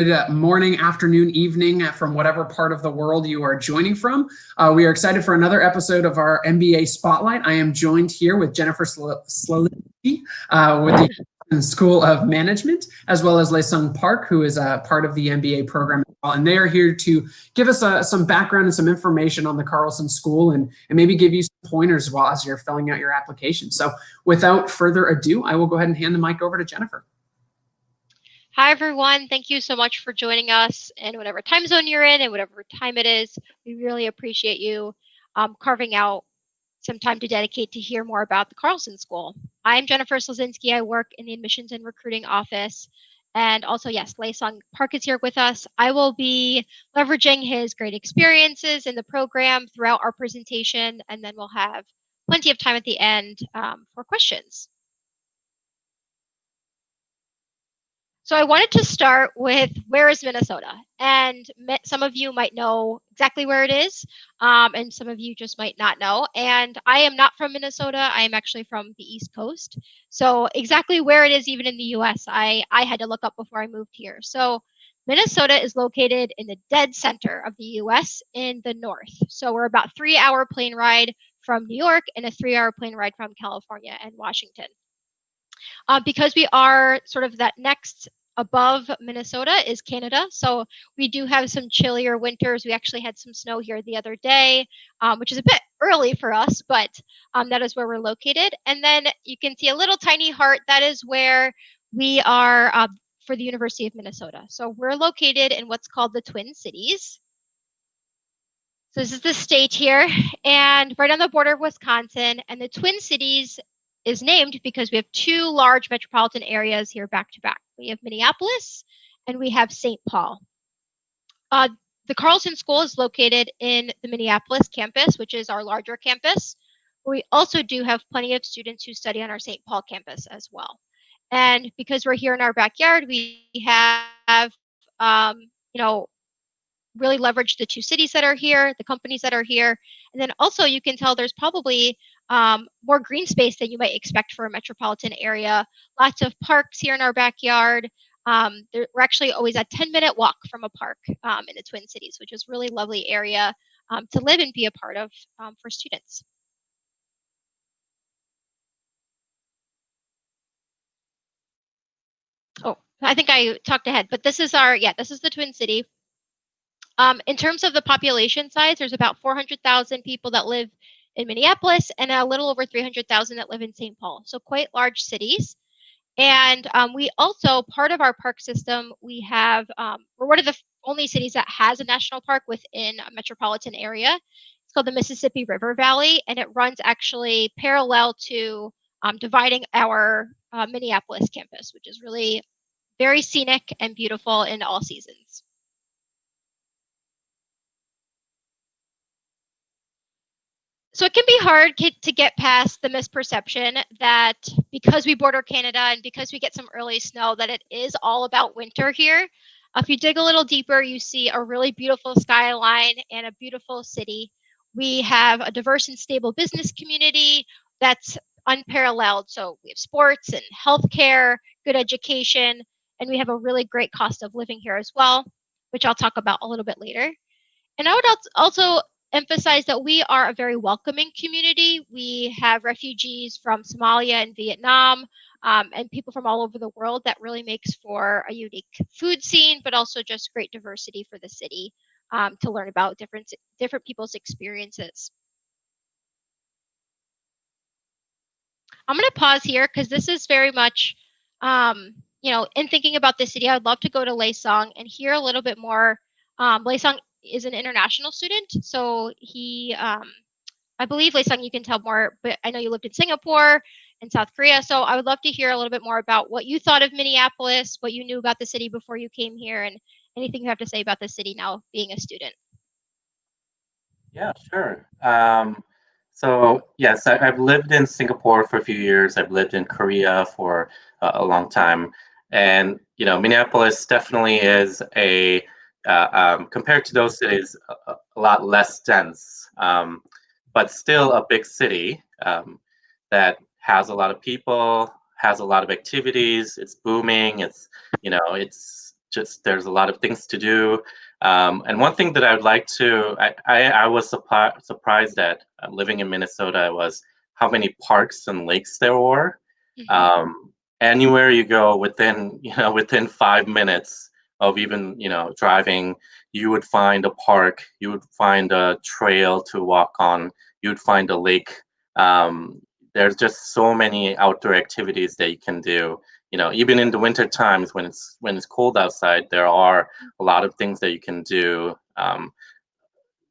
Good morning, afternoon, evening from whatever part of the world you are joining from. We are excited for another episode of our MBA Spotlight. I am joined here with Jennifer Slesinski with the School of Management, as well as Laesung Park, who is a part of the MBA program as well. And they are here to give us some background and some information on the Carlson School and maybe give you some pointers while as you're filling out your application. So without further ado, I will go ahead and hand the mic over to Jennifer. Hi, everyone. Thank you so much for joining us in whatever time zone you're in and whatever time it is. We really appreciate you carving out some time to dedicate to hear more about the Carlson School. I'm Jennifer Slesinski. I work in the admissions and recruiting office. And also, yes, Laesung Park is here with us. I will be leveraging his great experiences in the program throughout our presentation, and then we'll have plenty of time at the end for questions. So I wanted to start with where is Minnesota? And some of you might know exactly where it is, and some of you just might not know. And I am not from Minnesota. I am actually from the East Coast. So exactly where it is, even in the US, I had to look up before I moved here. So Minnesota is located in the dead center of the US in the north. So we're about 3-hour plane ride from New York and a 3-hour plane ride from California and Washington. Because we are sort of that next above Minnesota is Canada. So we do have some chillier winters. We actually had some snow here the other day, which is a bit early for us, but that is where we're located. And then you can see a little tiny heart. That is where we are for the University of Minnesota. So we're located in what's called the Twin Cities. So this is the state here, and right on the border of Wisconsin. And the Twin Cities is named because we have 2 large metropolitan areas here back to back. We have Minneapolis and we have St. Paul. The Carlson School is located in the Minneapolis campus, which is our larger campus. We also do have plenty of students who study on our St. Paul campus as well. And because we're here in our backyard, we have, really leveraged the 2 cities that are here, the companies that are here. And then also you can tell there's probably more green space than you might expect for a metropolitan area. Lots of parks here in our backyard. We're actually always a 10-minute walk from a park in the Twin Cities, which is a really lovely area to live and be a part of for students. Oh, I think I talked ahead, but this is this is the Twin City. In terms of the population size, there's about 400,000 people that live in Minneapolis and a little over 300,000 that live in St. Paul. So quite large cities. And we also, part of our park system, we have, we're one of the only cities that has a national park within a metropolitan area. It's called the Mississippi River Valley, and it runs actually parallel to dividing our Minneapolis campus, which is really very scenic and beautiful in all seasons. So it can be hard to get past the misperception that because we border Canada and because we get some early snow, that it is all about winter here. If you dig a little deeper, you see a really beautiful skyline and a beautiful city. We have a diverse and stable business community that's unparalleled. So we have sports and healthcare, good education, and we have a really great cost of living here as well, which I'll talk about a little bit later. And I would also emphasize that we are a very welcoming community. We have refugees from Somalia and Vietnam and people from all over the world. That really makes for a unique food scene, but also just great diversity for the city to learn about different people's experiences. I'm going to pause here because this is very much, in thinking about the city, I would love to go to Laesung and hear a little bit more. Laesung is an international student, so he, I believe, Laesung, you can tell more, but I know you lived in Singapore and South Korea, so I would love to hear a little bit more about what you thought of Minneapolis, what you knew about the city before you came here, and anything you have to say about the city now being a student. Yeah, sure. So yes, I've lived in Singapore for a few years. I've lived in Korea for a long time, and Minneapolis definitely is compared to those cities, a lot less dense, but still a big city that has a lot of people, has a lot of activities. It's booming. It's just there's a lot of things to do. And one thing that I would like to, I was surprised at living in Minnesota was how many parks and lakes there were. Mhm. Anywhere you go within, within 5 minutes of even, driving, you would find a park, you would find a trail to walk on, you would find a lake. There's just so many outdoor activities that you can do. Even in the winter times when it's cold outside, there are a lot of things that you can do.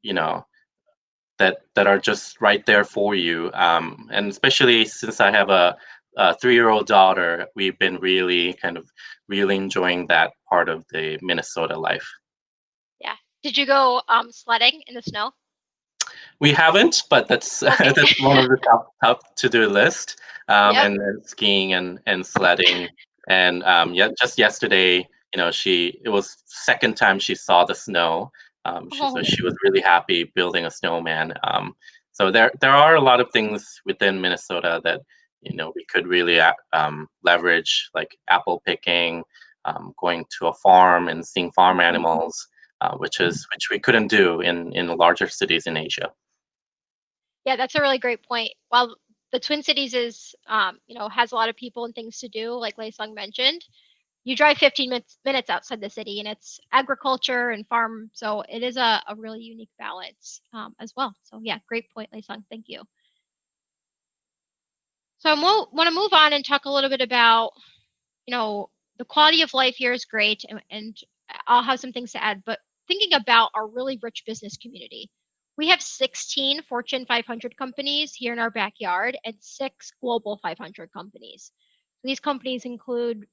You know, that are just right there for you. And especially since I have a 3-year-old daughter, we've been really enjoying that part of the Minnesota life. Yeah. Did you go sledding in the snow? We haven't, but that's Okay. that's one of the top to do list. Yep. And then skiing and sledding. And yeah, just yesterday, it was second time she saw the snow. So Oh. she was really happy building a snowman. So there are a lot of things within Minnesota that we could really leverage, like apple picking, going to a farm and seeing farm animals, which we couldn't do in the larger cities in Asia. Yeah, that's a really great point. While the Twin Cities is, has a lot of people and things to do, like Lei Sung mentioned, you drive 15 minutes outside the city and it's agriculture and farm. So it is a really unique balance as well. So yeah, great point, Lei Sung. Thank you. So I want to move on and talk a little bit about, the quality of life here is great and I'll have some things to add, but thinking about our really rich business community. We have 16 Fortune 500 companies here in our backyard and 6 Global 500 companies. These companies include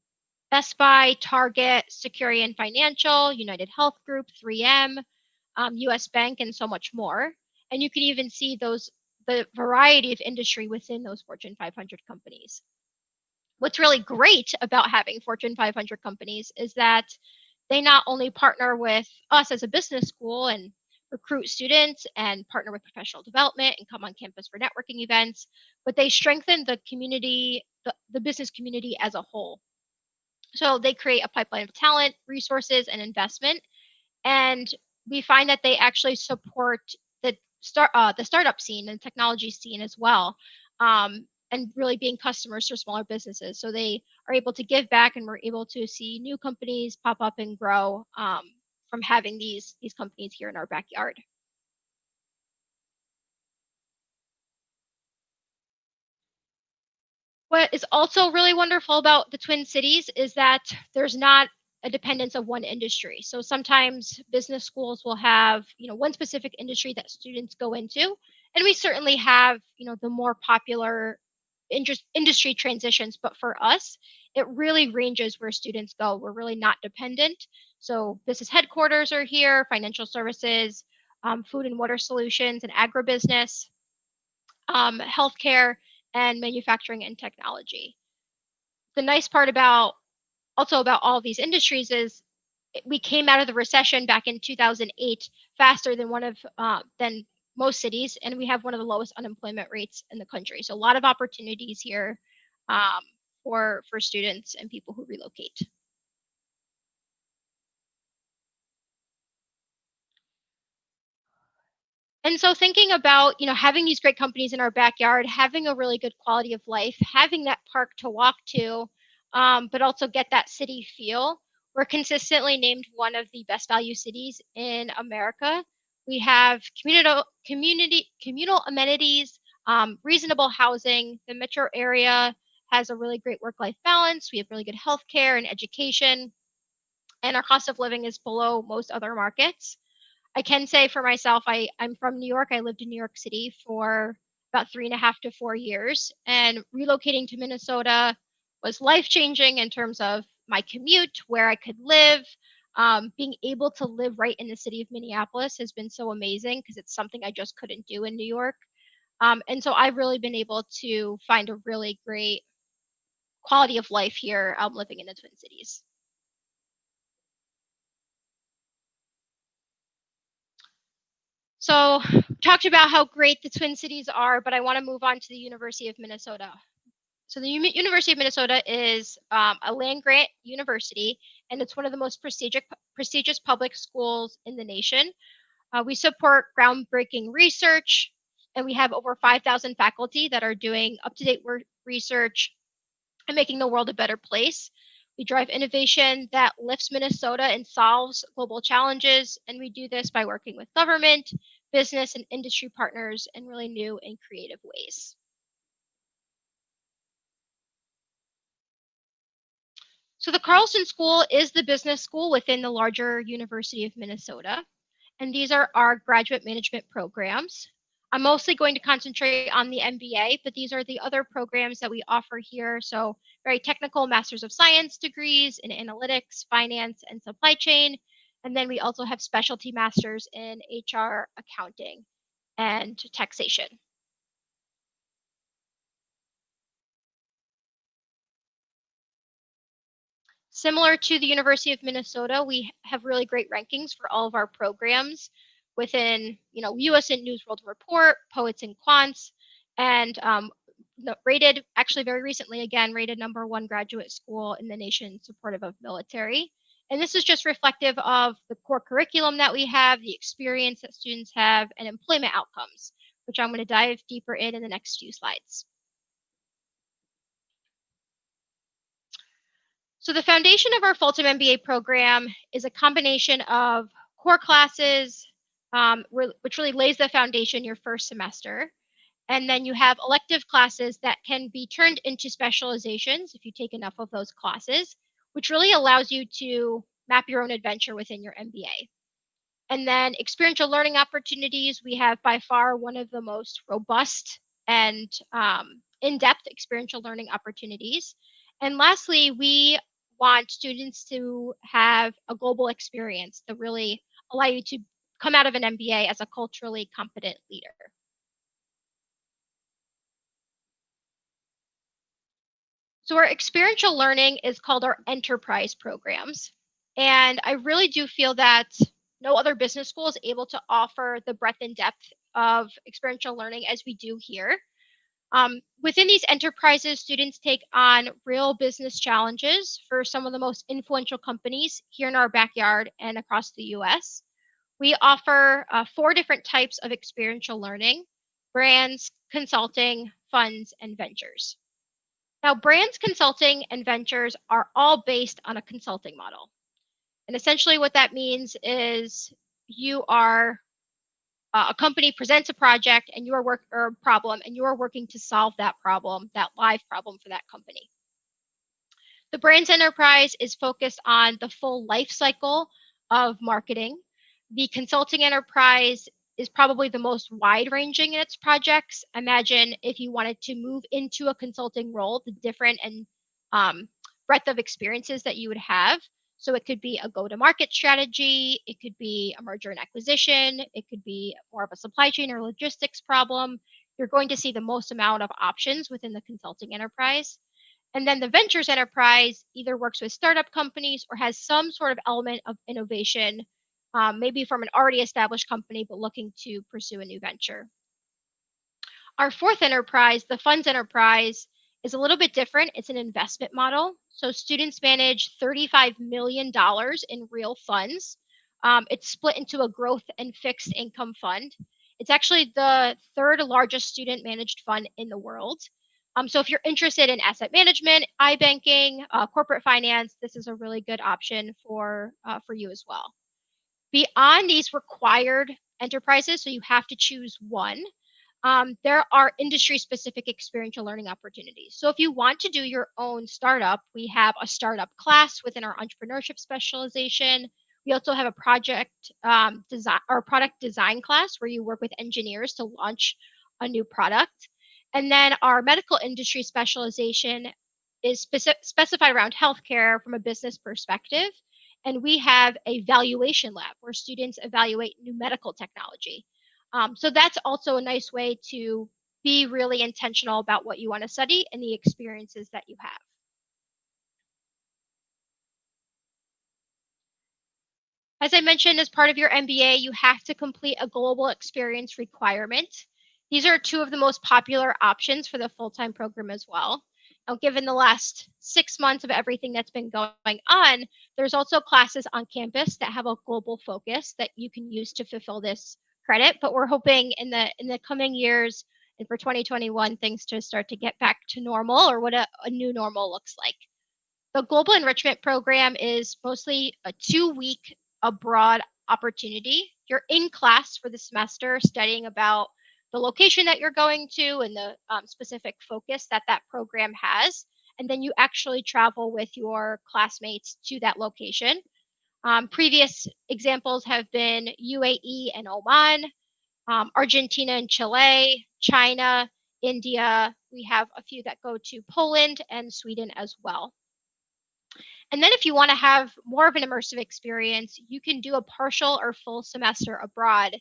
Best Buy, Target, Securian Financial, United Health Group, 3M, US Bank, and so much more. And you can even see the variety of industry within those Fortune 500 companies. What's really great about having Fortune 500 companies is that they not only partner with us as a business school and recruit students and partner with professional development and come on campus for networking events, but they strengthen the community, the business community as a whole. So they create a pipeline of talent, resources, and investment. And we find that they actually support the startup scene and technology scene as well, and really being customers for smaller businesses. So they are able to give back, and we're able to see new companies pop up and grow from having these companies here in our backyard. What is also really wonderful about the Twin Cities is that there's not a dependence of one industry. So sometimes business schools will have, one specific industry that students go into, and we certainly have, the more popular industry transitions, but for us, it really ranges where students go. We're really not dependent. So business headquarters are here, financial services, food and water solutions, and agribusiness, healthcare, and manufacturing and technology. The nice part about all these industries is we came out of the recession back in 2008 faster than most cities, and we have one of the lowest unemployment rates in the country. So a lot of opportunities here um, for students and people who relocate. And so thinking about, having these great companies in our backyard, having a really good quality of life, having that park to walk to, but also get that city feel. We're consistently named one of the best value cities in America. We have communal amenities, reasonable housing. The metro area has a really great work-life balance. We have really good healthcare and education, and our cost of living is below most other markets. I can say for myself, I'm from New York. I lived in New York City for about 3.5 to 4 years, and relocating to Minnesota was life changing in terms of my commute, where I could live. Being able to live right in the city of Minneapolis has been so amazing because it's something I just couldn't do in New York. And so I've really been able to find a really great quality of life here living in the Twin Cities. So talked about how great the Twin Cities are, but I want to move on to the University of Minnesota. So the University of Minnesota is a land-grant university, and it's one of the most prestigious public schools in the nation. We support groundbreaking research, and we have over 5,000 faculty that are doing up-to-date research and making the world a better place. We drive innovation that lifts Minnesota and solves global challenges, and we do this by working with government, business, and industry partners in really new and creative ways. So the Carlson School is the business school within the larger University of Minnesota, and these are our graduate management programs. I'm mostly going to concentrate on the MBA, but these are the other programs that we offer here. So very technical Masters of Science degrees in analytics, finance, and supply chain. And then we also have specialty masters in HR, accounting, and taxation. Similar to the University of Minnesota, we have really great rankings for all of our programs within, US and News World Report, Poets and Quants, and rated, actually very recently, again, rated #1 graduate school in the nation supportive of military. And this is just reflective of the core curriculum that we have, the experience that students have, and employment outcomes, which I'm going to dive deeper in the next few slides. So the foundation of our full-time MBA program is a combination of core classes, which really lays the foundation your first semester. And then you have elective classes that can be turned into specializations if you take enough of those classes, which really allows you to map your own adventure within your MBA. And then experiential learning opportunities, we have by far one of the most robust and in-depth experiential learning opportunities. And lastly, we want students to have a global experience that really allow you to come out of an MBA as a culturally competent leader. So our experiential learning is called our enterprise programs. And I really do feel that no other business school is able to offer the breadth and depth of experiential learning as we do here. Within these enterprises, students take on real business challenges for some of the most influential companies here in our backyard and across the US. We offer 4 different types of experiential learning: brands, consulting, funds, and ventures. Now, brands, consulting, and ventures are all based on a consulting model. And essentially what that means is you are a company presents a project and or a problem, and you are working to solve that problem, that live problem for that company. The brands enterprise is focused on the full life cycle of marketing. The consulting enterprise is probably the most wide-ranging in its projects. Imagine if you wanted to move into a consulting role, the different and breadth of experiences that you would have. So it could be a go-to-market strategy, it could be a merger and acquisition, it could be more of a supply chain or logistics problem. You're going to see the most amount of options within the consulting enterprise. And then the ventures enterprise either works with startup companies or has some sort of element of innovation, maybe from an already established company, but looking to pursue a new venture. Our fourth enterprise, the funds enterprise, is a little bit different. It's an investment model. So students manage $35 million in real funds. It's split into a growth and fixed income fund. It's actually the 3rd largest student managed fund in the world. So if you're interested in asset management, iBanking, corporate finance, this is a really good option for you as well. Beyond these required enterprises, so you have to choose one, there are industry-specific experiential learning opportunities. So if you want to do your own startup, we have a startup class within our entrepreneurship specialization. We also have a project design or product design class where you work with engineers to launch a new product. And then our medical industry specialization is specified around healthcare from a business perspective. And we have a valuation lab where students evaluate new medical technology. So that's also a nice way to be really intentional about what you want to study and the experiences that you have. As I mentioned, as part of your MBA, you have to complete a global experience requirement. These are 2 of the most popular options for the full-time program as well. given the last 6 months of everything that's been going on, there's also classes on campus that have a global focus that you can use to fulfill this credit. But we're hoping in the coming years and for 2021, things to start to get back to normal, or what a new normal looks like. The Global Enrichment Program is mostly a 2-week abroad opportunity. You're in class for the semester studying about the location that you're going to and the specific focus that that program has. And then you actually travel with your classmates to that location. Previous examples have been UAE and Oman, Argentina and Chile, China, India. We have a few that go to Poland and Sweden as well. And then if you want to have more of an immersive experience, you can do a partial or full semester abroad,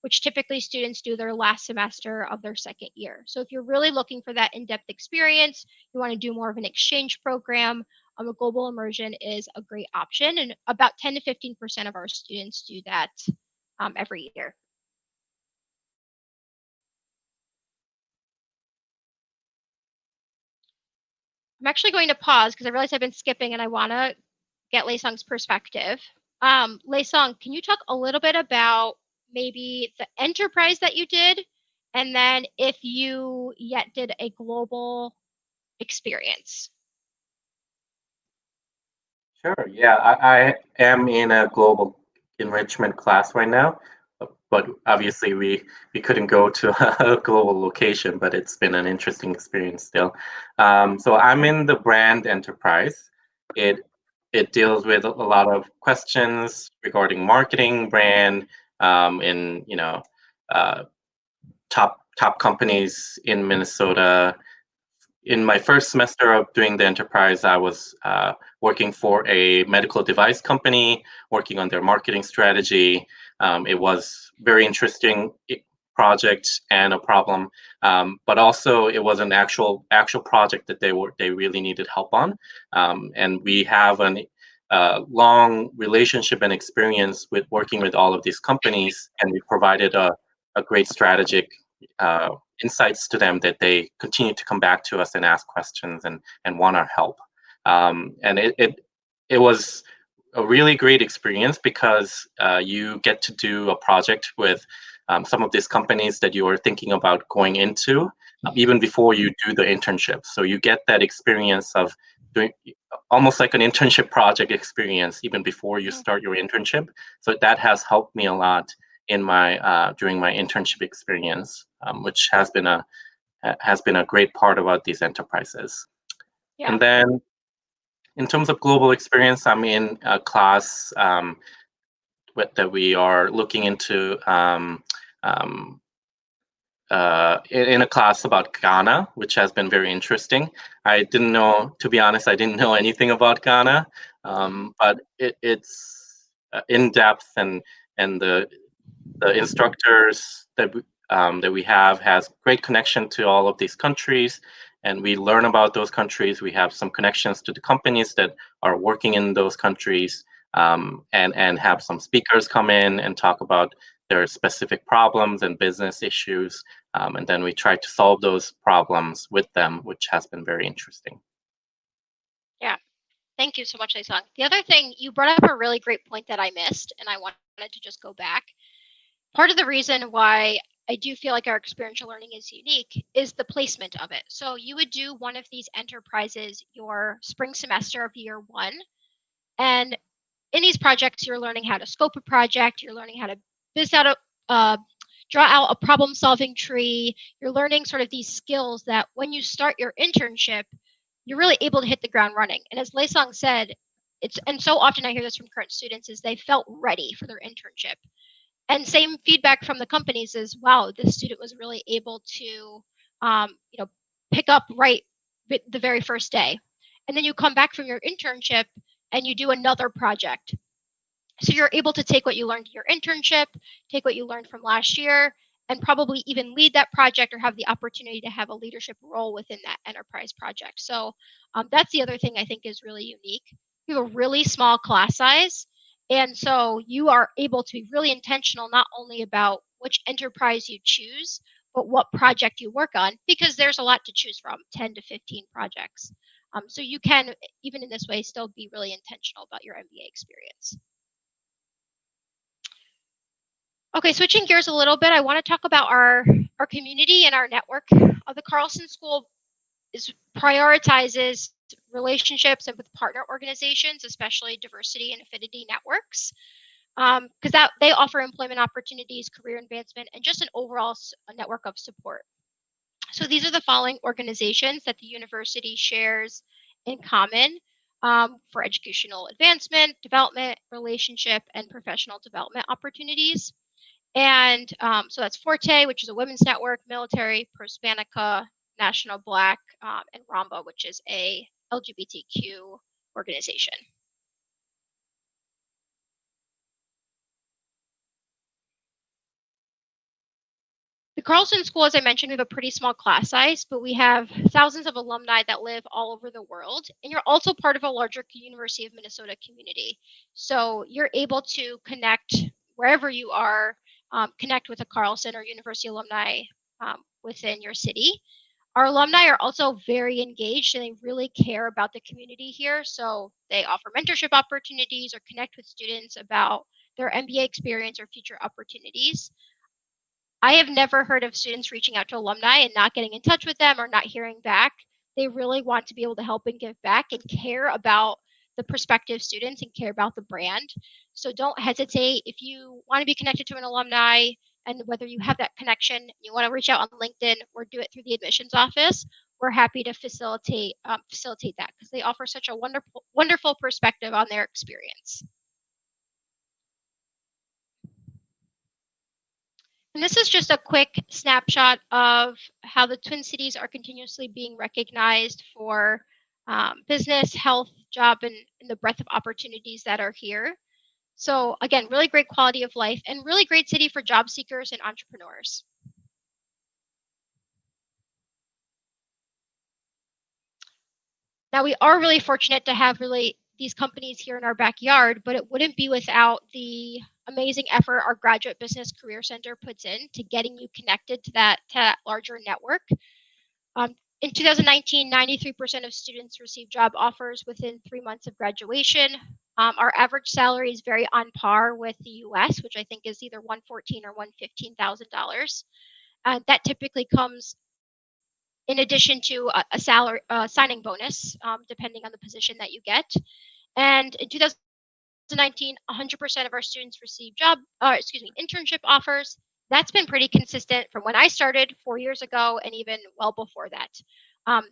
which typically students do their last semester of their second year. So if you're really looking for that in-depth experience, you want to do more of an exchange program, a global immersion is a great option. And about 10 to 15% of our students do that every year. I'm actually going to pause because I realize I've been skipping and I want to get Lei Song's perspective. Lei Song, can you talk a little bit about maybe the enterprise that you did, and then if you yet did a global experience? Sure. Yeah, I am in a global enrichment class right now, but obviously we couldn't go to a global location, but it's been an interesting experience still. So I'm in the brand enterprise. It deals with a lot of questions regarding marketing, brand, in top companies in Minnesota. In my first semester of doing the enterprise, I was working for a medical device company, working on their marketing strategy. It was very interesting project and a problem, but also it was an actual project that they really needed help on, and we have a long relationship and experience with working with all of these companies, and we provided a great strategic insights to them that they continue to come back to us and ask questions and want our help. And it was a really great experience because you get to do a project with some of these companies that you are thinking about going into even before you do the internship. So you get that experience of doing almost like an internship project experience even before you start your internship. So that has helped me a lot in my during my internship experience, which has been a great part about these enterprises. Yeah. And then in terms of global experience, I'm in a class that we are looking into in a class about Ghana, which has been very interesting. I didn't know, to be honest, I didn't know anything about Ghana, but it's in depth, and the instructors that we have has great connection to all of these countries, and we learn about those countries. We have some connections to the companies that are working in those countries, and have some speakers come in and talk about their specific problems and business issues, and then we try to solve those problems with them, which has been very interesting. Yeah. Thank you so much, Lei Song. The other thing, you brought up a really great point that I missed, and I wanted to just go back. Part of the reason why I do feel like our experiential learning is unique is the placement of it. So you would do one of these enterprises your spring semester of year 1, and in these projects, you're learning how to scope a project, you're learning how to draw out a problem-solving tree, you're learning sort of these skills that when you start your internship, you're really able to hit the ground running. And as Lei Song said, and so often I hear this from current students, is they felt ready for their internship. And same feedback from the companies is, wow, this student was really able to pick up right the very first day. And then you come back from your internship and you do another project. So you're able to take what you learned in your internship, take what you learned from last year, and probably even lead that project or have the opportunity to have a leadership role within that enterprise project. So that's the other thing I think is really unique. You have a really small class size, and so you are able to be really intentional not only about which enterprise you choose, but what project you work on, because there's a lot to choose from, 10 to 15 projects. So you can, even in this way, still be really intentional about your MBA experience. Okay, switching gears a little bit, I want to talk about our community and our network. The Carlson School prioritizes relationships and with partner organizations, especially diversity and affinity networks, because they offer employment opportunities, career advancement, and just an overall network of support. So these are the following organizations that the university shares in common for educational advancement, development, relationship, and professional development opportunities. And so that's Forte, which is a women's network, military, Prospanica, National Black, and Ramba, which is a LGBTQ organization. The Carlson School, as I mentioned, we have a pretty small class size, but we have thousands of alumni that live all over the world. And you're also part of a larger University of Minnesota community. So you're able to connect wherever you are, connect with a Carlson or university alumni within your city. Our alumni are also very engaged and they really care about the community here. So they offer mentorship opportunities or connect with students about their MBA experience or future opportunities. I have never heard of students reaching out to alumni and not getting in touch with them or not hearing back. They really want to be able to help and give back and care about the prospective students and care about the brand. So don't hesitate if you want to be connected to an alumni, and whether you have that connection, you want to reach out on LinkedIn or do it through the admissions office, we're happy to facilitate that because they offer such a wonderful perspective on their experience. And this is just a quick snapshot of how the Twin Cities are continuously being recognized for business, health, job, and the breadth of opportunities that are here. So again, really great quality of life and really great city for job seekers and entrepreneurs. Now we are really fortunate to have these companies here in our backyard, but it wouldn't be without the amazing effort our Graduate Business Career Center puts in to getting you connected to that larger network. In 2019, 93% of students received job offers within 3 months of graduation. Our average salary is very on par with the US, which I think is either $114,000 or $115,000. That typically comes in addition to a salary signing bonus, depending on the position that you get. And in 2019, 100% of our students received internship offers. That's been pretty consistent from when I started 4 years ago and even well before that.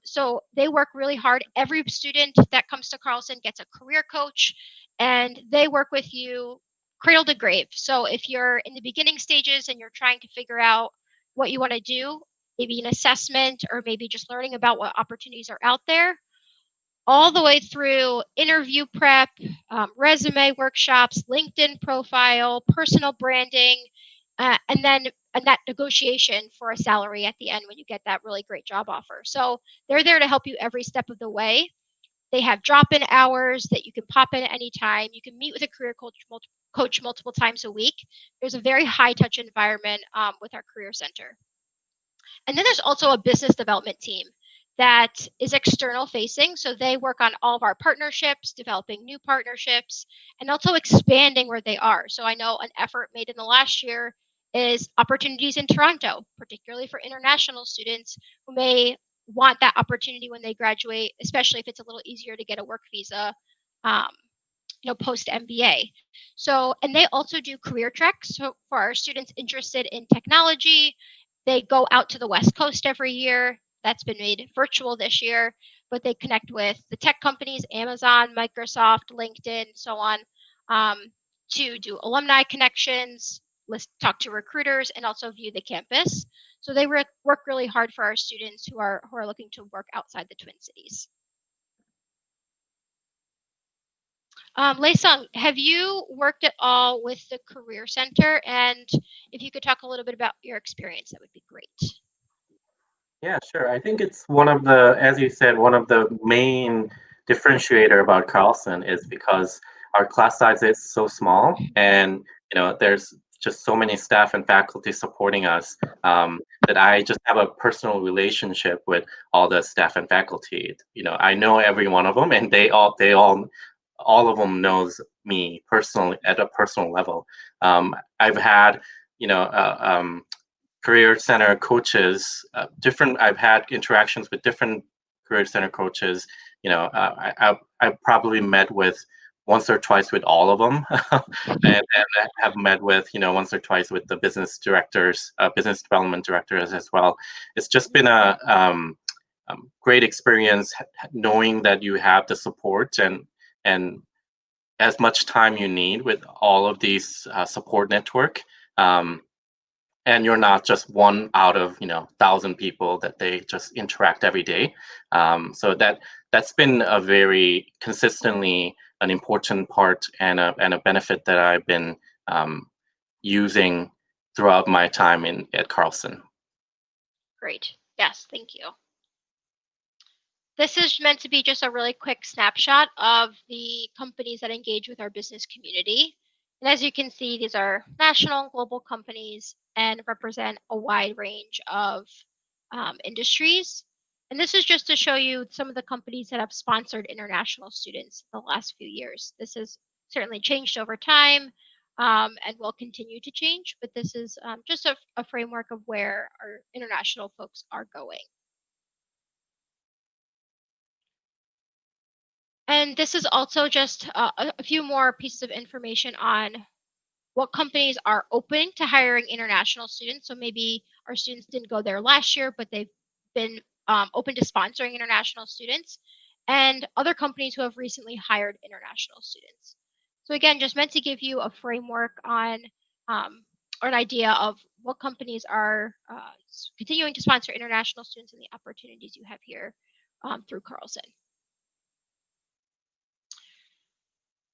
So they work really hard. Every student that comes to Carlson gets a career coach, and they work with you cradle to grave. So if you're in the beginning stages and you're trying to figure out what you want to do, maybe an assessment or maybe just learning about what opportunities are out there, all the way through interview prep, resume workshops, LinkedIn profile, personal branding, and that negotiation for a salary at the end when you get that really great job offer. So they're there to help you every step of the way. They have drop-in hours that you can pop in at any time. You can meet with a career coach multiple times a week. There's a very high-touch environment with our career center. And then there's also a business development team that is external facing. So they work on all of our partnerships, developing new partnerships, and also expanding where they are. So I know an effort made in the last year is opportunities in Toronto, particularly for international students who may want that opportunity when they graduate, especially if it's a little easier to get a work visa, post MBA. So, and they also do career treks. So for our students interested in technology, they go out to the West Coast every year. That's been made virtual this year, but they connect with the tech companies, Amazon, Microsoft, LinkedIn, so on, to do alumni connections, talk to recruiters, and also view the campus. So they work really hard for our students who are looking to work outside the Twin Cities. Laesung, have you worked at all with the Career Center? And if you could talk a little bit about your experience, that would be great. Yeah, sure. I think it's one of the, as you said, one of the main differentiator about Carlson is because our class size is so small, and there's just so many staff and faculty supporting us, that I just have a personal relationship with all the staff and faculty. I know every one of them, and all of them knows me personally at a personal level. I've had, career center coaches, I've had interactions with different career center coaches. I've probably met with once or twice with all of them, and I have met with, once or twice with the business directors, business development directors as well. It's just been a great experience knowing that you have the support and as much time you need with all of these support network. And you're not just one out of 1,000 people that they just interact every day. So that's been a very consistently an important part and a benefit that I've been using throughout my time at Carlson. Great. Yes, thank you. This is meant to be just a really quick snapshot of the companies that engage with our business community. And as you can see, these are national and global companies and represent a wide range of industries. And this is just to show you some of the companies that have sponsored international students the last few years. This has certainly changed over time and will continue to change, but this is just a framework of where our international folks are going. And this is also just a few more pieces of information on what companies are open to hiring international students. So maybe our students didn't go there last year, but they've been open to sponsoring international students, and other companies who have recently hired international students. So again, just meant to give you a framework on or an idea of what companies are continuing to sponsor international students and the opportunities you have here through Carlson.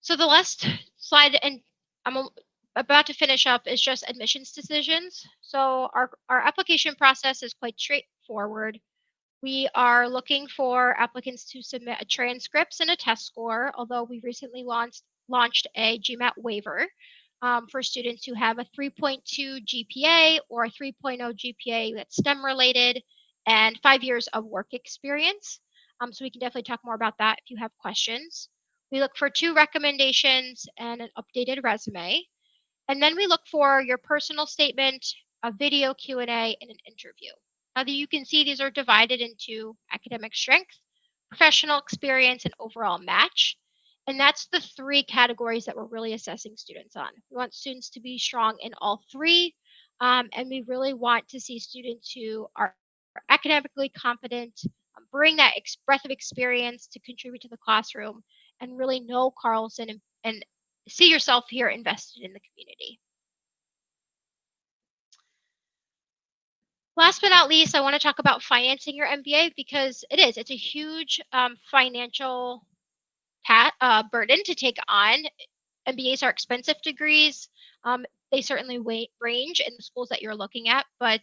So the last slide, and I'm about to finish up, is just admissions decisions. So our application process is quite straightforward. We are looking for applicants to submit a transcripts and a test score, although we recently launched a GMAT waiver for students who have a 3.2 GPA or a 3.0 GPA that's STEM related and 5 years of work experience. So we can definitely talk more about that if you have questions. We look for 2 recommendations and an updated resume. And then we look for your personal statement, a video Q&A, and an interview. Now that you can see, these are divided into academic strength, professional experience, and overall match. And that's the 3 categories that we're really assessing students on. We want students to be strong in all 3, and we really want to see students who are academically competent, bring that breadth of experience to contribute to the classroom, and really know Carlson and see yourself here invested in the community. Last but not least, I want to talk about financing your MBA because it's a huge financial burden to take on. MBAs are expensive degrees. They certainly range in the schools that you're looking at, but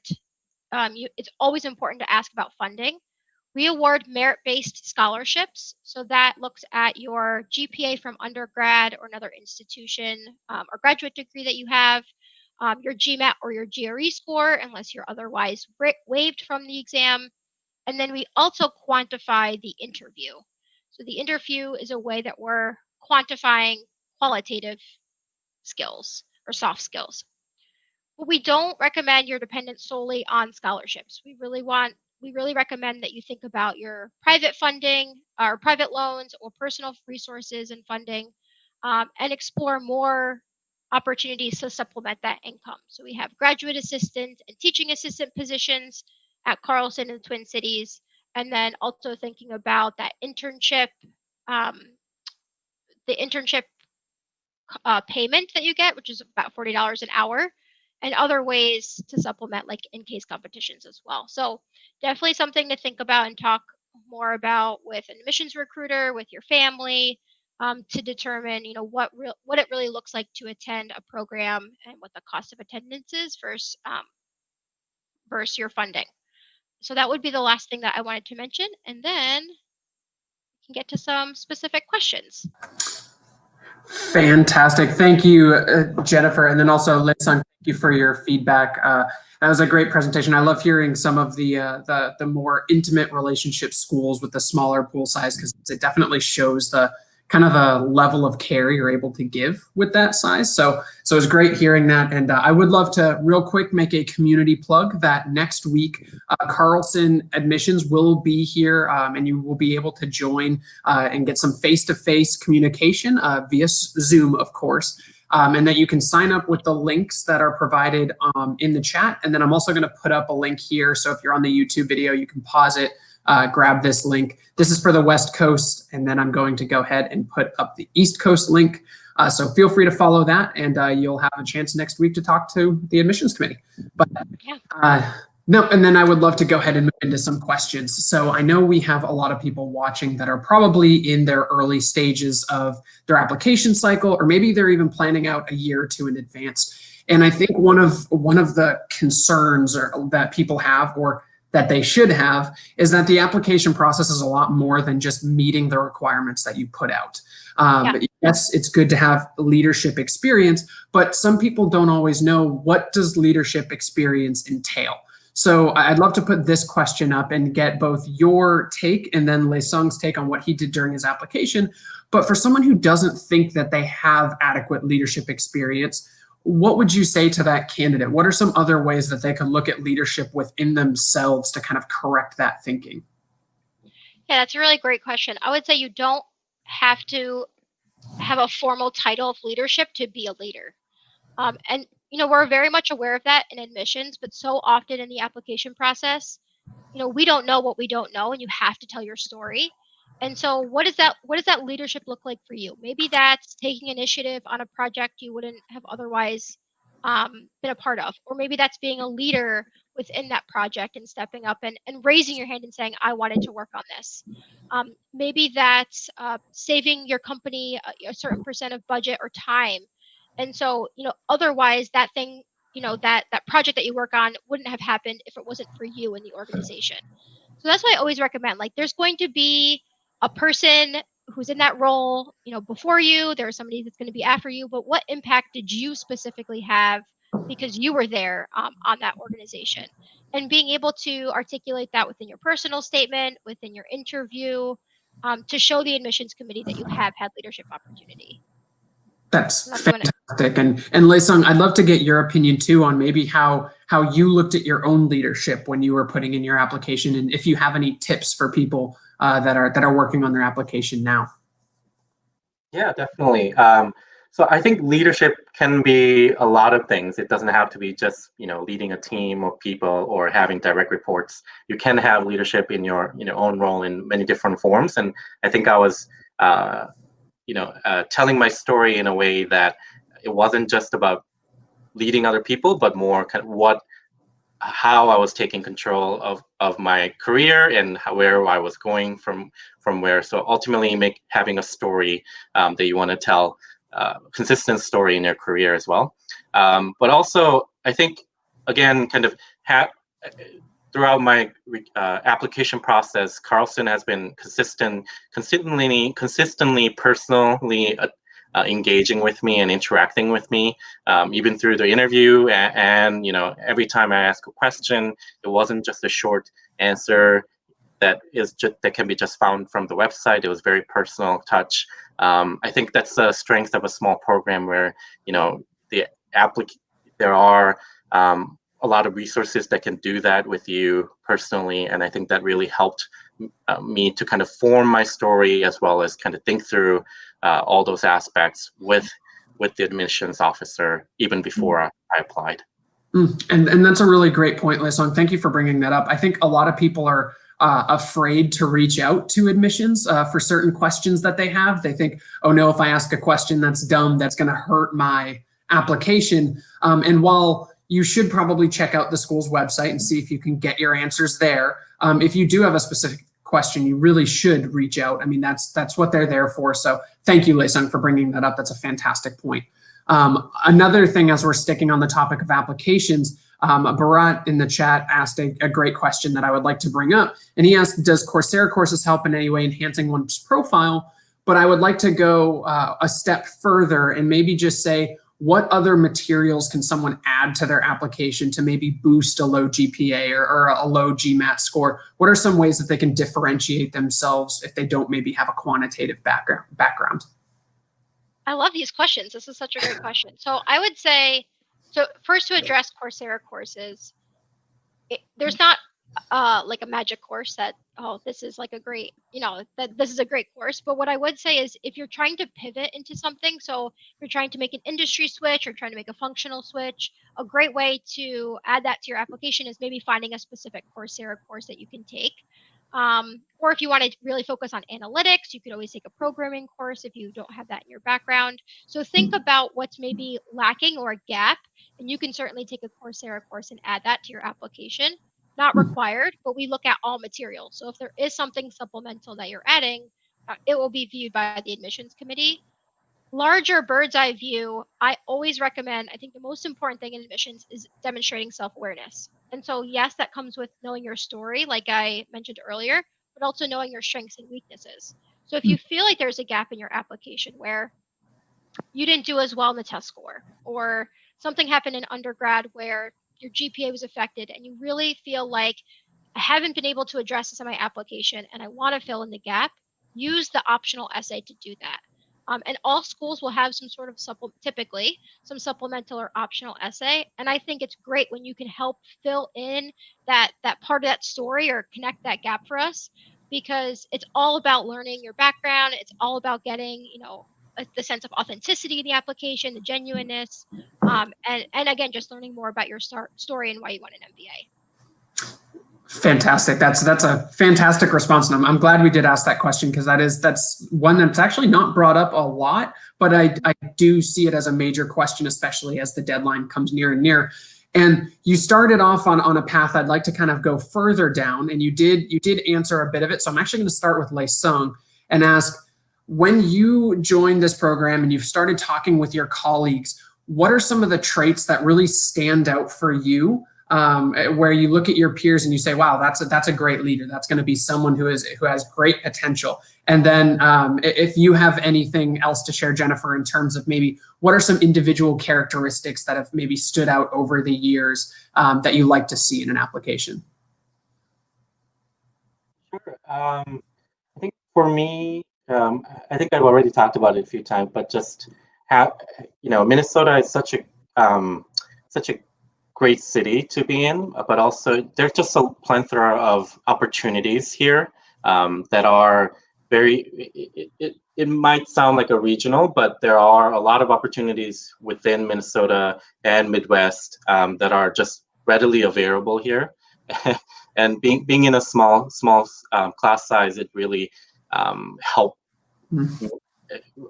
it's always important to ask about funding. We award merit-based scholarships, so that looks at your GPA from undergrad or another institution or graduate degree that you have, your GMAT or your GRE score, unless you're otherwise waived from the exam. And then we also quantify the interview. So the interview is a way that we're quantifying qualitative skills or soft skills. But we don't recommend you're dependent solely on scholarships. We really recommend that you think about your private funding or private loans or personal resources and funding and explore more opportunities to supplement that income. So we have graduate assistant and teaching assistant positions at Carlson in the Twin Cities, and then also thinking about that internship, the internship payment that you get, which is about $40 an hour, and other ways to supplement like in-case competitions as well. So definitely something to think about and talk more about with an admissions recruiter, with your family, to determine what it really looks like to attend a program and what the cost of attendance is versus your funding. So that would be the last thing that I wanted to mention, and then we can get to some specific questions. Fantastic. Thank you, Jennifer. And then also, Lisan, thank you for your feedback. That was a great presentation. I love hearing some of the more intimate relationship schools with the smaller pool size, because it definitely shows the kind of the level of care you're able to give with that size. So it was great hearing that. And I would love to real quick make a community plug that next week, Carlson admissions will be here, and you will be able to join and get some face-to-face communication via Zoom, of course. And that you can sign up with the links that are provided in the chat. And then I'm also going to put up a link here. So if you're on the YouTube video, you can pause it, grab this link. This is for the West Coast. And then I'm going to go ahead and put up the East Coast link. So feel free to follow that, and you'll have a chance next week to talk to the admissions committee. But no, and then I would love to go ahead and move into some questions. So I know we have a lot of people watching that are probably in their early stages of their application cycle, or maybe they're even planning out a year or two in advance. And I think one of the concerns that people have, or that they should have, is that the application process is a lot more than just meeting the requirements that you put out. Yes, it's good to have leadership experience, but some people don't always know, what does leadership experience entail? So I'd love to put this question up and get both your take and then Lei Sung's take on what he did during his application. But for someone who doesn't think that they have adequate leadership experience, what would you say to that candidate? What are some other ways that they can look at leadership within themselves to kind of correct that thinking? Yeah, that's a really great question. I would say you don't have to have a formal title of leadership to be a leader. And we're very much aware of that in admissions, but so often in the application process, we don't know what we don't know, and you have to tell your story. And so what does that leadership look like for you? Maybe that's taking initiative on a project you wouldn't have otherwise been a part of, or maybe that's being a leader within that project and stepping up and raising your hand and saying, I wanted to work on this. Maybe that's saving your company a certain percent of budget or time. And so, otherwise that thing, that project that you work on wouldn't have happened if it wasn't for you in the organization. So that's why I always recommend, there's going to be a person who's in that role, before you, there's somebody that's going to be after you, but what impact did you specifically have because you were there on that organization? And being able to articulate that within your personal statement, within your interview, to show the admissions committee that you have had leadership opportunity. That's fantastic. And Lei Sung, I'd love to get your opinion too on maybe how you looked at your own leadership when you were putting in your application, and if you have any tips for people that are working on their application now. Yeah, definitely. So I think leadership can be a lot of things. It doesn't have to be just leading a team of people or having direct reports. You can have leadership in your own role in many different forms. And I think I was telling my story in a way that it wasn't just about leading other people, but more kind of how I was taking control of my career and where I was going from where. So ultimately, having a story that you want to tell, consistent story in your career as well. But also, I think again, kind of throughout my application process, Carlson has been consistently personally engaging with me and interacting with me, even through the interview. And every time I ask a question, it wasn't just a short answer that can be just found from the website. It was very personal touch. I think that's the strength of a small program where there are a lot of resources that can do that with you personally, and I think that really helped me to kind of form my story as well as kind of think through all those aspects with the admissions officer even before I applied. And that's a really great point, Lei Sung. Thank you for bringing that up. I think a lot of people are afraid to reach out to admissions for certain questions that they have. They think, oh no, if I ask a question that's dumb, that's going to hurt my application. And while you should probably check out the school's website and see if you can get your answers there, if you do have a specific question, you really should reach out. I mean, that's what they're there for. So thank you, Lei Sung, for bringing that up. That's a fantastic point. Another thing, as we're sticking on the topic of applications, Bharat in the chat asked a great question that I would like to bring up. And he asked, does Coursera courses help in any way enhancing one's profile but I would like to go a step further and maybe just say, what other materials can someone add to their application to maybe boost a low GPA or a low GMAT score? What are some ways that they can differentiate themselves if they don't maybe have a quantitative background? I love these questions. This is such a great question. So I would say, so first, to address Coursera courses, there's not like a magic course that, oh, this is like a great, that this is a great course. But what I would say is, if you're trying to pivot into something, so if you're trying to make an industry switch or trying to make a functional switch, a great way to add that to your application is maybe finding a specific Coursera course that you can take. Or if you want to really focus on analytics, you could always take a programming course if you don't have that in your background. So think about what's maybe lacking or a gap, and you can certainly take a Coursera course and add that to your application. Not required, but we look at all materials. So if there is something supplemental that you're adding, it will be viewed by the admissions committee. Larger bird's eye view, I always recommend, I think the most important thing in admissions is demonstrating self-awareness. And so yes, that comes with knowing your story, like I mentioned earlier, but also knowing your strengths and weaknesses. So if you feel like there's a gap in your application where you didn't do as well in the test score, or something happened in undergrad where your GPA was affected and you really feel like, I haven't been able to address this in my application and I want to fill in the gap, use the optional essay to do that. And all schools will have some sort of typically some supplemental or optional essay. And I think it's great when you can help fill in that part of that story or connect that gap for us, because it's all about learning your background. It's all about getting, the sense of authenticity in the application, the genuineness, and again, just learning more about your story and why you want an MBA. Fantastic. That's a fantastic response. And I'm glad we did ask that question, because that's one that's actually not brought up a lot, but I do see it as a major question, especially as the deadline comes near and near. And you started off on a path I'd like to kind of go further down, and you did answer a bit of it. So I'm actually going to start with Lei Sung and ask, when you joined this program and you've started talking with your colleagues, what are some of the traits that really stand out for you, where you look at your peers and you say, wow, that's a great leader. That's going to be someone who has great potential. And then if you have anything else to share, Jennifer, in terms of maybe what are some individual characteristics that have maybe stood out over the years that you like to see in an application? Sure. I think for me, I think I've already talked about it a few times, but just Minnesota is such a great city to be in, but also there's just a plethora of opportunities here that are very, it might sound like a regional, but there are a lot of opportunities within Minnesota and Midwest that are just readily available here. And being in a small class size, it really helped.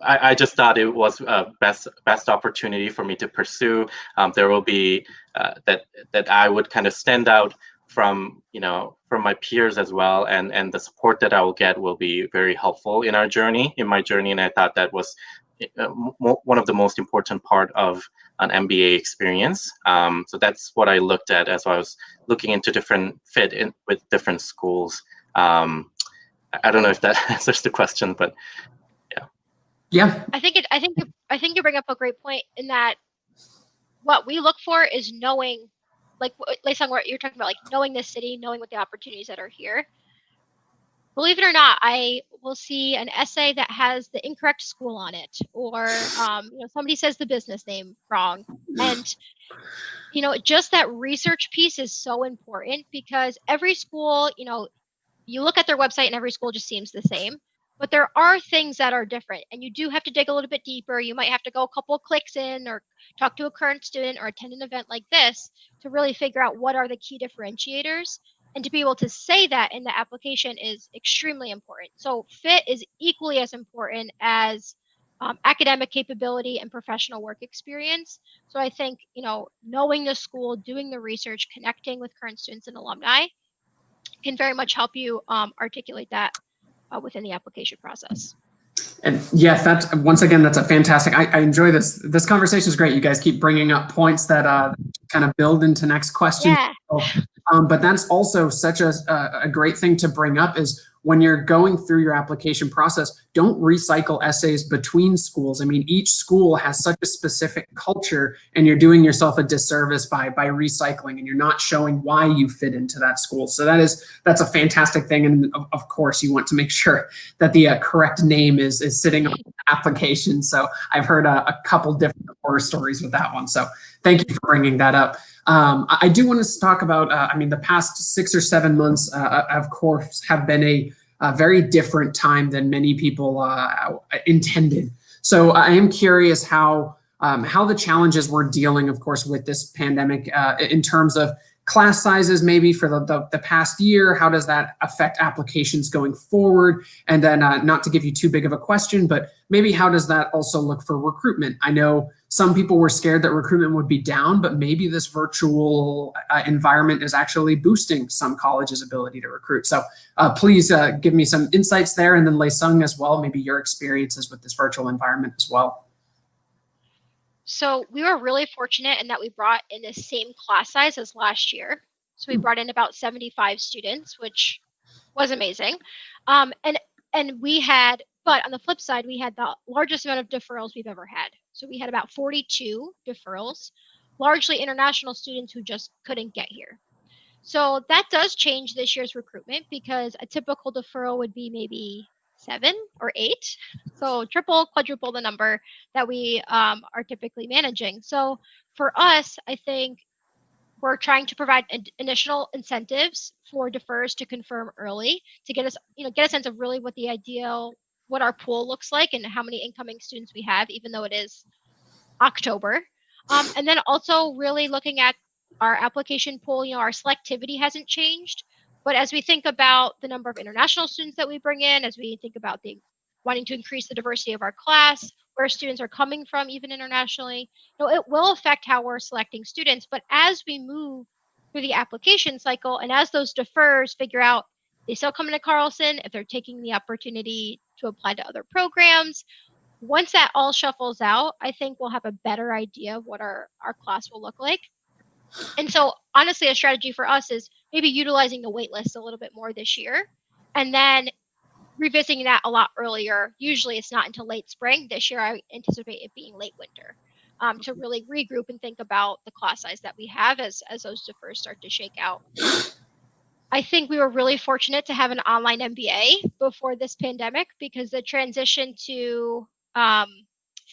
I just thought it was best opportunity for me to pursue. There will be that I would kind of stand out from my peers as well, and the support that I will get will be very helpful in my journey. And I thought that was one of the most important part of an MBA experience. So that's what I looked at as I was looking into different fit in with different schools. I don't know if that answers the question, but yeah. I think you bring up a great point in that what we look for is knowing, like what you're talking about, like knowing the city, knowing what the opportunities that are here. Believe it or not, I will see an essay that has the incorrect school on it, or somebody says the business name wrong, and just that research piece is so important, because every school, you look at their website and every school just seems the same. But there are things that are different, and you do have to dig a little bit deeper. You might have to go a couple of clicks in, or talk to a current student, or attend an event like this to really figure out what are the key differentiators. And to be able to say that in the application is extremely important. So fit is equally as important as academic capability and professional work experience. So I think, knowing the school, doing the research, connecting with current students and alumni can very much help you articulate that within the application process. And yes, that's a fantastic. I enjoy this. This conversation is great. You guys keep bringing up points that kind of build into next questions. Yeah. But that's also such a great thing to bring up, is when you're going through your application process, don't recycle essays between schools. I mean, each school has such a specific culture, and you're doing yourself a disservice by recycling, and you're not showing why you fit into that school. So that's a fantastic thing. And of course, you want to make sure that the correct name is sitting on the application. So I've heard a couple different horror stories with that one. So thank you for bringing that up. I do want to talk about, I mean, the past 6 or 7 months, of course, have been a very different time than many people intended. So I am curious how the challenges we're dealing, of course, with this pandemic in terms of class sizes, maybe for the past year. How does that affect applications going forward? And then not to give you too big of a question, but maybe how does that also look for recruitment? I know some people were scared that recruitment would be down, but maybe this virtual environment is actually boosting some colleges' ability to recruit. So please give me some insights there, and then Laysung as well, maybe your experiences with this virtual environment as well. So we were really fortunate in that we brought in the same class size as last year. So we brought in about 75 students, which was amazing. And we had, but on the flip side, we had the largest amount of deferrals we've ever had. So we had about 42 deferrals, largely international students who just couldn't get here. So that does change this year's recruitment, because a typical deferral would be maybe 7 or 8. So triple, quadruple the number that we are typically managing. So for us, I think we're trying to provide initial incentives for deferrers to confirm early, to get us, get a sense of really what our pool looks like and how many incoming students we have, even though it is October. And then also really looking at our application pool. Our selectivity hasn't changed, but as we think about the number of international students that we bring in, as we think about wanting to increase the diversity of our class, where students are coming from, even internationally, it will affect how we're selecting students. But as we move through the application cycle, and as those deferrers figure out they still come into Carlson, if they're taking the opportunity to apply to other programs, once that all shuffles out, I think we'll have a better idea of what our class will look like. And so honestly, a strategy for us is maybe utilizing the wait list a little bit more this year, and then revisiting that a lot earlier. Usually it's not until late spring. This year, I anticipate it being late winter, to really regroup and think about the class size that we have as those defers start to shake out. I think we were really fortunate to have an online MBA before this pandemic, because the transition to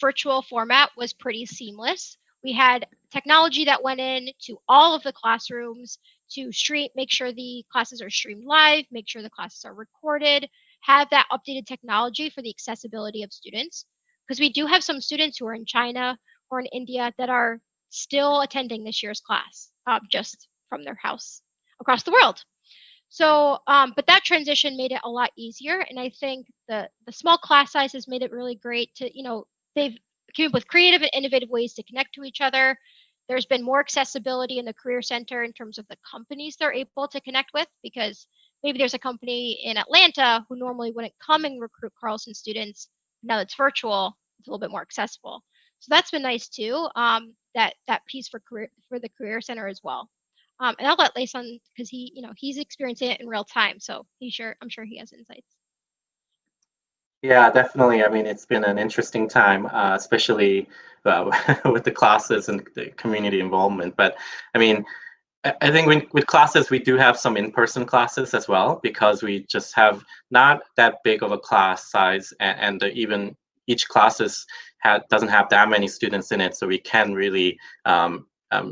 virtual format was pretty seamless. We had technology that went in to all of the classrooms to make sure the classes are streamed live, make sure the classes are recorded, have that updated technology for the accessibility of students. Because we do have some students who are in China or in India that are still attending this year's class, just from their house across the world. So, but that transition made it a lot easier. And I think the small class size has made it really great to, they've came up with creative and innovative ways to connect to each other. There's been more accessibility in the Career Center in terms of the companies they're able to connect with, because maybe there's a company in Atlanta who normally wouldn't come and recruit Carlson students. Now it's virtual, it's a little bit more accessible. So that's been nice too. That piece for the Career Center as well. And I'll let Layson, because he's experiencing it in real time, so I'm sure he has insights. Yeah, definitely. I mean, it's been an interesting time, especially with the classes and the community involvement. But I mean, I think with classes, we do have some in-person classes as well, because we just have not that big of a class size, and even each class doesn't have that many students in it, so we can really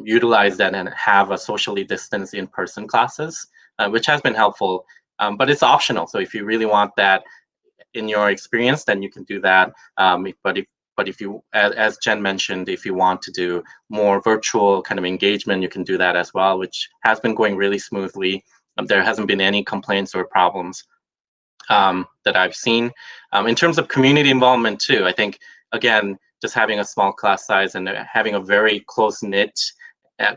utilize that and have a socially distanced in-person classes, which has been helpful. But it's optional, so if you really want that in your experience, then you can do that. But if you, as Jen mentioned, if you want to do more virtual kind of engagement, you can do that as well, which has been going really smoothly. There hasn't been any complaints or problems that I've seen. In terms of community involvement too, I think, again, just having a small class size and having a very close-knit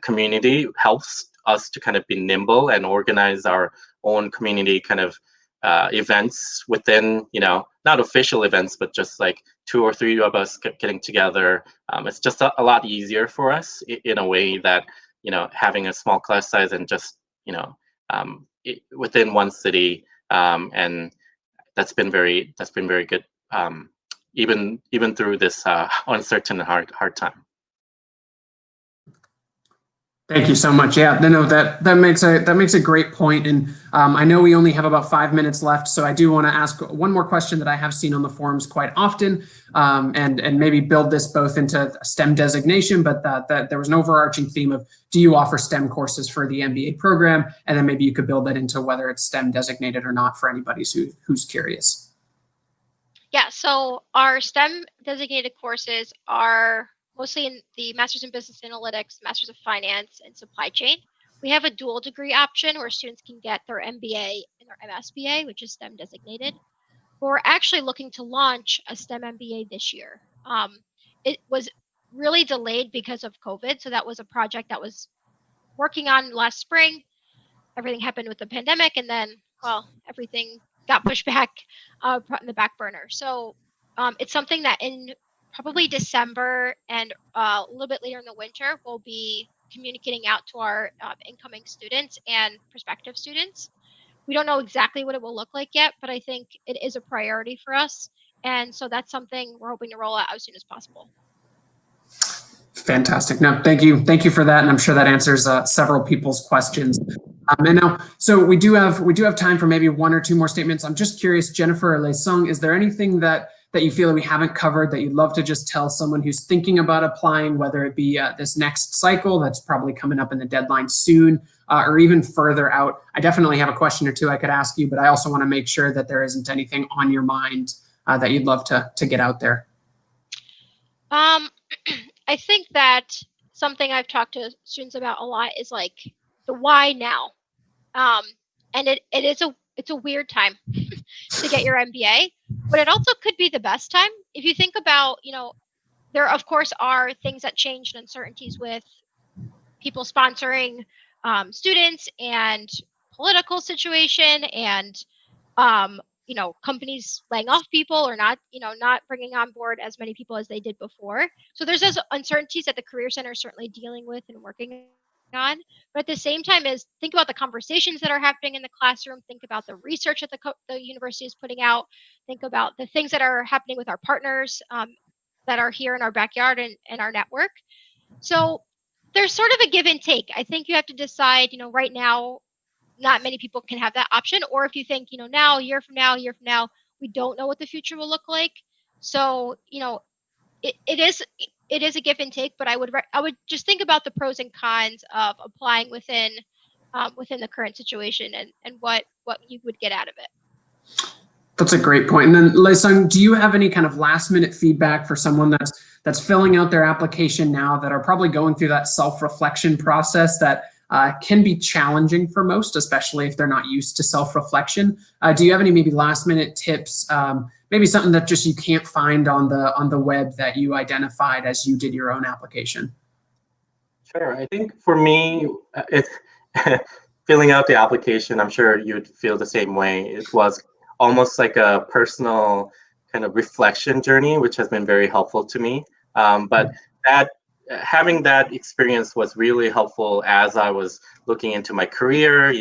community helps us to kind of be nimble and organize our own community kind of events within, not official events, but just like 2 or 3 of us getting together. It's just a lot easier for us in a way that, having a small class size and just, within one city, and that's been very good, even through this uncertain and hard time. Thank you so much. Yeah, no, that makes a great point. And I know we only have about 5 minutes left, so I do want to ask one more question that I have seen on the forums quite often, and maybe build this both into a STEM designation, but that there was an overarching theme of, do you offer STEM courses for the MBA program? And then maybe you could build that into whether it's STEM designated or not for anybody who's curious. Yeah, so our STEM designated courses are mostly in the Master's in Business Analytics, Master's of Finance, and Supply Chain. We have a dual degree option where students can get their MBA and their MSBA, which is STEM designated. But we're actually looking to launch a STEM MBA this year. It was really delayed because of COVID, so that was a project that was working on last spring. Everything happened with the pandemic, and then, well, everything got pushed back in the back burner. So it's something that in probably December and a little bit later in the winter, we'll be communicating out to our incoming students and prospective students. We don't know exactly what it will look like yet, but I think it is a priority for us. And so that's something we're hoping to roll out as soon as possible. Fantastic. No, thank you for that, and I'm sure that answers several people's questions. And now, so we do have time for maybe one or two more statements. I'm just curious, Jennifer or Lei-Sung, is there anything that you feel that we haven't covered that you'd love to just tell someone who's thinking about applying, whether it be this next cycle that's probably coming up in the deadline soon, or even further out? I definitely have a question or two I could ask you, but I also want to make sure that there isn't anything on your mind that you'd love to get out there. I think that something I've talked to students about a lot is like the why now. And it's a weird time to get your MBA, but it also could be the best time. If you think about, there of course are things that change and uncertainties with people sponsoring students and political situation and companies laying off people or not bringing on board as many people as they did before. So there's those uncertainties that the Career Center is certainly dealing with and working on. But at the same time, think about the conversations that are happening in the classroom. Think about the research that the university is putting out. Think about the things that are happening with our partners that are here in our backyard and our network. So there's sort of a give and take. I think you have to decide, right now, not many people can have that option. Or if you think, now, a year from now, we don't know what the future will look like. So, it is a give and take, but I would just think about the pros and cons of applying within the current situation and what you would get out of it. That's a great point. And then Lei-Sung, do you have any kind of last minute feedback for someone that's filling out their application now, that are probably going through that self-reflection process that can be challenging for most, especially if they're not used to self-reflection? Do you have any maybe last minute tips, maybe something that just you can't find on the web that you identified as you did your own application? Sure. I think for me, it's filling out the application. I'm sure you'd feel the same way. It was almost like a personal kind of reflection journey, which has been very helpful to me. But having that experience was really helpful as I was looking into my career.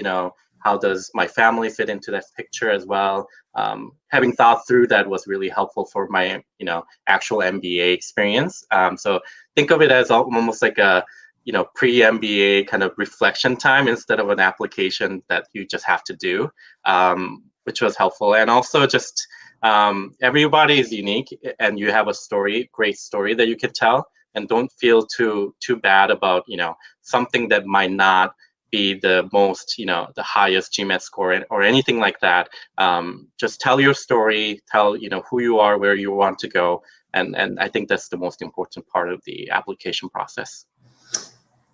How does my family fit into that picture as well? Having thought through that was really helpful for my, actual MBA experience. So think of it as almost like a, pre-MBA kind of reflection time instead of an application that you just have to do, which was helpful. And also just everybody is unique, and you have a great story that you can tell, and don't feel too bad about, something that might not be the most, the highest GMAT score or anything like that. Just tell your story, tell, who you are, where you want to go. And I think that's the most important part of the application process.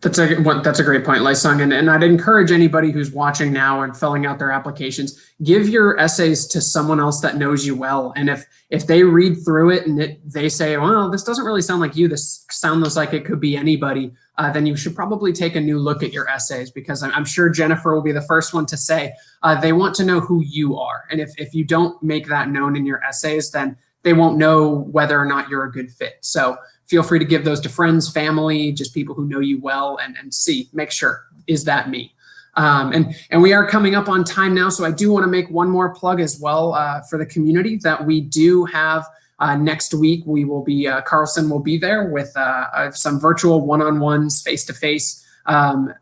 That's a great point, Lei-Sung, and I'd encourage anybody who's watching now and filling out their applications, give your essays to someone else that knows you well. And if they read through it and they say, well, this doesn't really sound like you, this sounds like it could be anybody, then you should probably take a new look at your essays, because I'm sure Jennifer will be the first one to say they want to know who you are. And if you don't make that known in your essays, then they won't know whether or not you're a good fit. So feel free to give those to friends, family, just people who know you well, and make sure, is that me? And we are coming up on time now, so I do want to make one more plug as well for the community that we do have next week. We will be, Carlson will be there with some virtual one-on-ones, face-to-face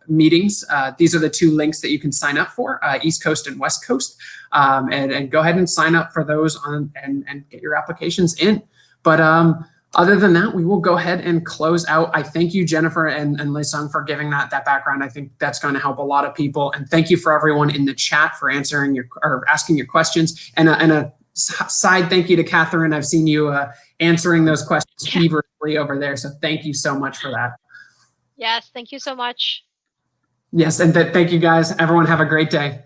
meetings. These are the 2 links that you can sign up for, East Coast and West Coast. And go ahead and sign up for those and get your applications in. But other than that, we will go ahead and close out. I thank you, Jennifer and Lisung, for giving that background. I think that's going to help a lot of people. And thank you for everyone in the chat for answering or asking your questions. And a side thank you to Catherine. I've seen you answering those questions feverishly over there. So thank you so much for that. Yes, thank you so much. Yes, and thank you guys. Everyone have a great day.